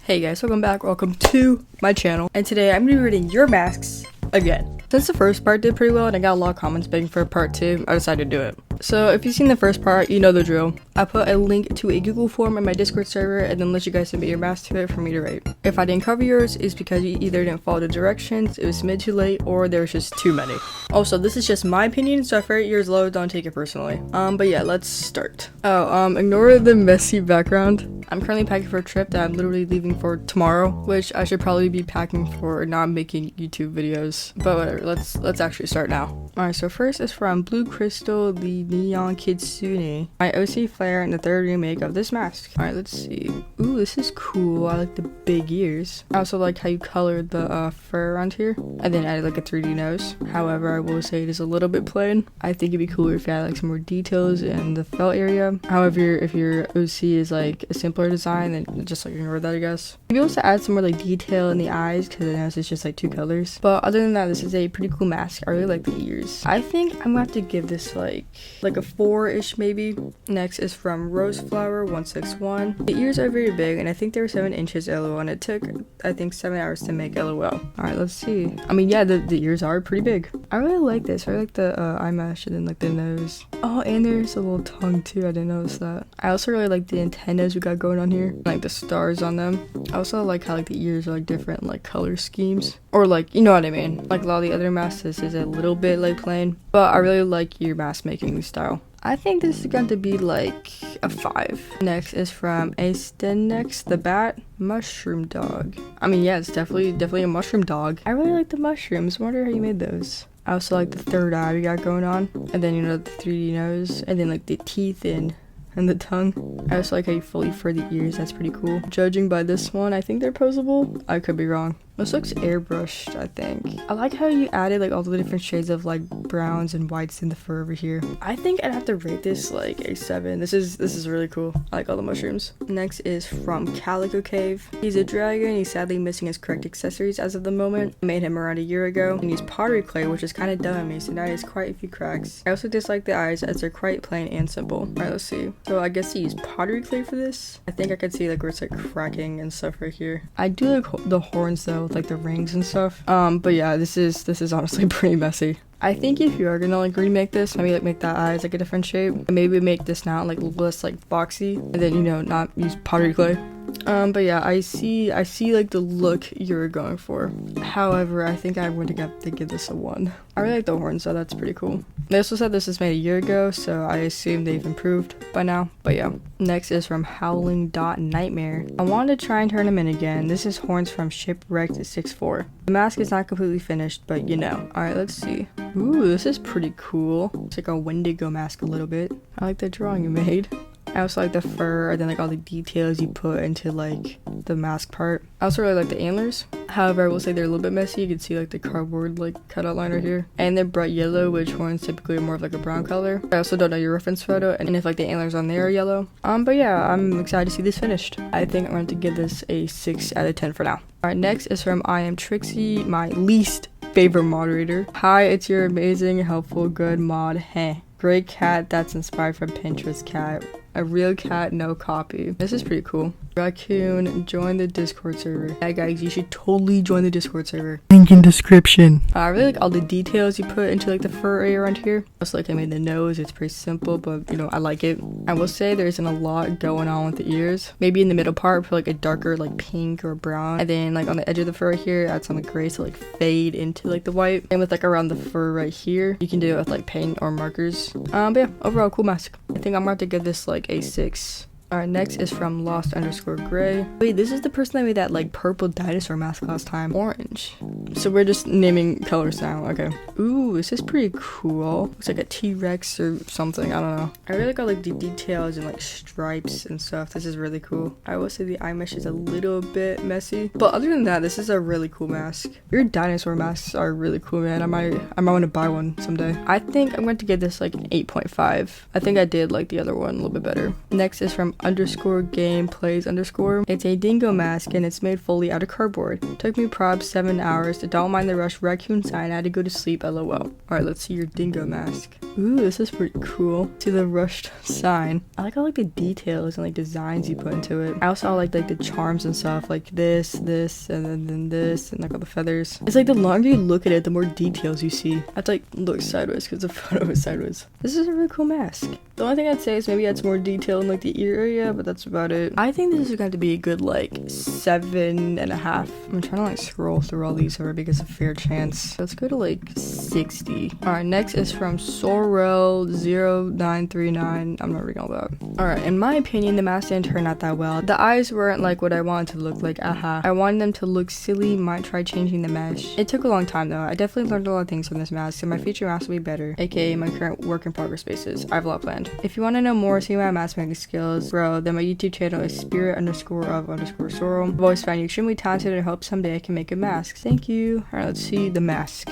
Hey guys, welcome back, welcome to my channel, and today I'm going to be reading your masks again. Since the first part did pretty well and I got a lot of comments begging for a part 2, I decided to do it. So if you've seen the first part, you know the drill. I put a link to a Google form in my Discord server and then let you guys submit your mask to it for me to rate. If I didn't cover yours, it's because you either didn't follow the directions, it was submitted too late, or there was just too many. Also, this is just my opinion, so if I rate yours low, don't take it personally. But yeah, let's start. Ignore the messy background. I'm currently packing for a trip that I'm literally leaving for tomorrow, which I should probably be packing for not making YouTube videos. But whatever, let's actually start now. Alright, so first is from Blue Crystal, the Neon Kitsune. My OC Flare and the third remake of this mask. Alright, let's see. Ooh, this is cool. I like the big ears. I also like how you colored the fur around here and then added like a 3D nose. However, I will say it is a little bit plain. I think it'd be cooler if you had like some more details in the felt area. However, if your OC is like a simpler design, then just like ignore that, I guess. Maybe also add some more like detail in the eyes because I know it's just like 2 colors. But other than that, this is a pretty cool mask. I really like the ears. I think I'm gonna have to give this like a 4-ish maybe. Next is from Roseflower 161. The ears are very big and I think they were 7 inches LOL and it took I think 7 hours to make LOL. Alright, let's see. I mean, yeah, the ears are pretty big. I really like this. I really like the eye mesh and then like the nose. Oh, and there's a little tongue too. I didn't notice that. I also really like the antennas we got going on here, like the stars on them. I also like how like the ears are like different like color schemes, or like, you know what I mean. Like a lot of the other masks, this is a little bit like plain, but I really like your mask making style. I think this is going to be like a 5. Next is from Astenex the Bat, Mushroom Dog. I mean, yeah, it's definitely a mushroom dog. I really like the mushrooms. I wonder how you made those. I also like the third eye we got going on, and then, you know, the 3D nose, and then like the teeth and the tongue. I also like how you fully fur the ears. That's pretty cool. Judging by this one, I think they're posable. I could be wrong. This looks airbrushed, I think. I like how you added like all the different shades of like browns and whites in the fur over here. I think I'd have to rate this like a 7. This is really cool. I like all the mushrooms. Next is from Calico Cave. He's a dragon. He's sadly missing his correct accessories as of the moment. I made him around a year ago and used pottery clay, which is kind of dumb on me, so now he has quite a few cracks. I also dislike the eyes as they're quite plain and simple. Alright, let's see. So I guess he used pottery clay for this. I think I could see like where it's like cracking and stuff right here. I do like the horns though, with like the rings and stuff. But yeah, this is honestly pretty messy. I think if you are gonna like remake this, maybe like make that eyes like a different shape, and maybe make this now like less like boxy, and then, you know, not use pottery clay. But yeah, I see like the look you're going for. However, I think I would have to give this a 1. I really like the horns though, that's pretty cool. They also said this was made a year ago, so I assume they've improved by now. But yeah. Next is from Howling.Nightmare. I wanted to try and turn him in again. This is horns from Shipwrecked 64. The mask is not completely finished, but you know. Alright, let's see. Ooh, this is pretty cool. It's like a Wendigo mask a little bit. I like the drawing you made. I also like the fur and then like all the details you put into like the mask part. I also really like the antlers. However, I will say they're a little bit messy. You can see like the cardboard like cutout line right here. And they're bright yellow, which horns typically are more of like a brown color. I also don't know your reference photo and if like the antlers on there are yellow. But yeah, I'm excited to see this finished. I think I'm going to give this a 6 out of 10 for now. Alright, next is from I Am Trixie, my least favorite moderator. Hi, it's your amazing, helpful, good mod. Heh. Great cat that's inspired from Pintrist cat. A real cat, no copy. This is pretty cool. Raccoon, join the Discord server. Yeah, guys, you should totally join the Discord server. Link in description. I really like all the details you put into like the fur area around here. Also like I made the nose. It's pretty simple, but you know, I like it. I will say there isn't a lot going on with the ears. Maybe in the middle part, put like a darker like pink or brown. And then like on the edge of the fur right here, add some like gray to like fade into like the white. And with like around the fur right here, you can do it with like paint or markers. But yeah, overall cool mask. I think I'm gonna have to give this like a 6. Alright, next is from Lost_Gray. Wait, this is the person that made that like purple dinosaur mask last time. Orange. So we're just naming colors now. Okay. Ooh, this is pretty cool. Looks like a T-Rex or something. I don't know. I really like all like the details and like stripes and stuff. This is really cool. I will say the eye mesh is a little bit messy, but other than that, this is a really cool mask. Your dinosaur masks are really cool, man. I might want to buy one someday. I think I'm going to give this like an 8.5. I think I did like the other one a little bit better. Next is from underscore gameplays underscore. It's a dingo mask and it's made fully out of cardboard. Took me probably 7 hours. Don't mind the rush raccoon sign. I had to go to sleep, lol. Alright, let's see your dingo mask. Ooh, this is pretty cool. See the rushed sign. I like all like the details and like designs you put into it. I also like the charms and stuff, like this, and then this, and like all the feathers. It's like the longer you look at it, the more details you see. I have to like look sideways because the photo is sideways. This is a really cool mask. The only thing I'd say is maybe add some more detail in like the ear area, but that's about it. I think this is going to be a good like 7.5. I'm trying to like scroll through all these so because a fair chance. Let's go to like 60. Alright, next is from Sorrel0939. I'm not reading all that. Alright, in my opinion, the mask didn't turn out that well. The eyes weren't like what I wanted to look like, I wanted them to look silly, might try changing the mesh. It took a long time though. I definitely learned a lot of things from this mask, and my future mask will be better, aka my current work in progress basis. I have a lot planned. If you want to know more, see my mask making skills, bro, then my YouTube channel is spirit_of_sorrel. I've always found you extremely talented and hope someday I can make a mask. Thank you. Alright, let's see the mask.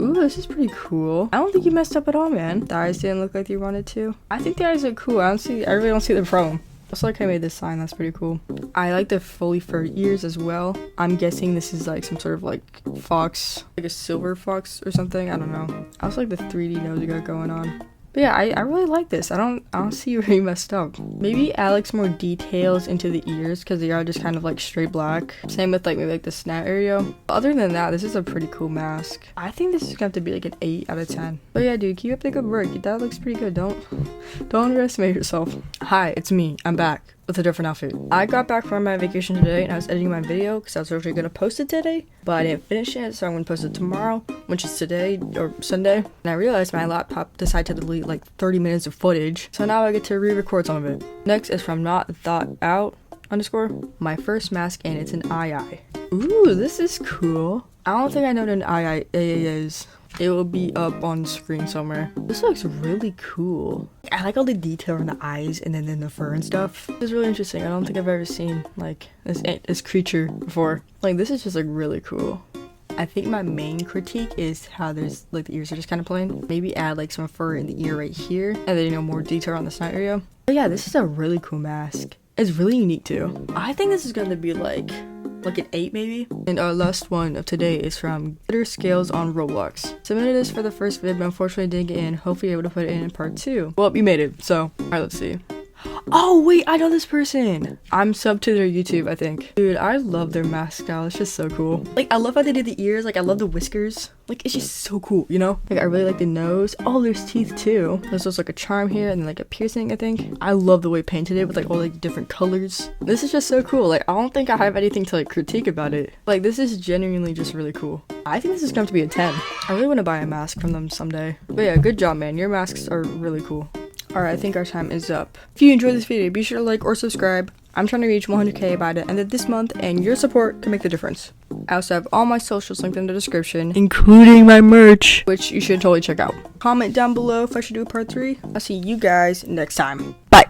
Ooh, this is pretty cool. I don't think you messed up at all, man. The eyes didn't look like you wanted to. I think the eyes are cool. I really don't see the problem. Just like I made this sign, that's pretty cool. I like the fully furred ears as well. I'm guessing this is like some sort of like fox, like a silver fox or something. I don't know. I also like the 3D nose you got going on. But yeah, I really like this. I don't see where you messed up. Maybe add like some more details into the ears because they are just kind of like straight black. Same with like maybe like the snout area. Other than that, this is a pretty cool mask. I think this is going to have to be like an 8 out of 10. But yeah, dude, keep up the good work. That looks pretty good. Don't underestimate yourself. Hi, it's me. I'm back with a different outfit. I got back from my vacation today and I was editing my video because I was originally going to post it today, but I didn't finish it, so I'm going to post it tomorrow, which is today or Sunday. And I realized my laptop decided to delete like 30 minutes of footage, so now I get to re-record some of it. Next is from notthoughout_. My first mask, and it's an eye. Ooh, this is cool. I don't think I know what an eye is. It will be up on screen somewhere. This looks really cool. I like all the detail in the eyes and then in the fur and stuff. It's really interesting. I don't think I've ever seen like this creature before. Like, this is just like really cool. I think my main critique is how there's like the ears are just kind of plain. Maybe add like some fur in the ear right here, and then more detail on the snout area. But yeah, this is a really cool mask. It's really unique too. I think this is gonna be like an 8 maybe. And our last one of today is from Glitter Scales on Roblox. Submitted this for the first vid, but unfortunately didn't get in. Hopefully able to put it in part 2. Well, you made it, so alright, let's see. Oh wait, I know this person. I'm subbed to their YouTube, I think. Dude, I love their mask style. It's just so cool. Like, I love how they did the ears. Like, I love the whiskers. Like, it's just so cool, you know? Like, I really like the nose. Oh, there's teeth too. There's also like a charm here and then like a piercing, I think. I love the way it painted it with like all like different colors. This is just so cool. Like, I don't think I have anything to like critique about it. Like, this is genuinely just really cool. I think this is going to be a 10. I really want to buy a mask from them someday. But yeah, good job, man. Your masks are really cool. Alright, I think our time is up. If you enjoyed this video, be sure to like or subscribe. I'm trying to reach 100k by the end of this month, and your support can make the difference. I also have all my socials linked in the description, including my merch, which you should totally check out. Comment down below if I should do a part 3. I'll see you guys next time. Bye!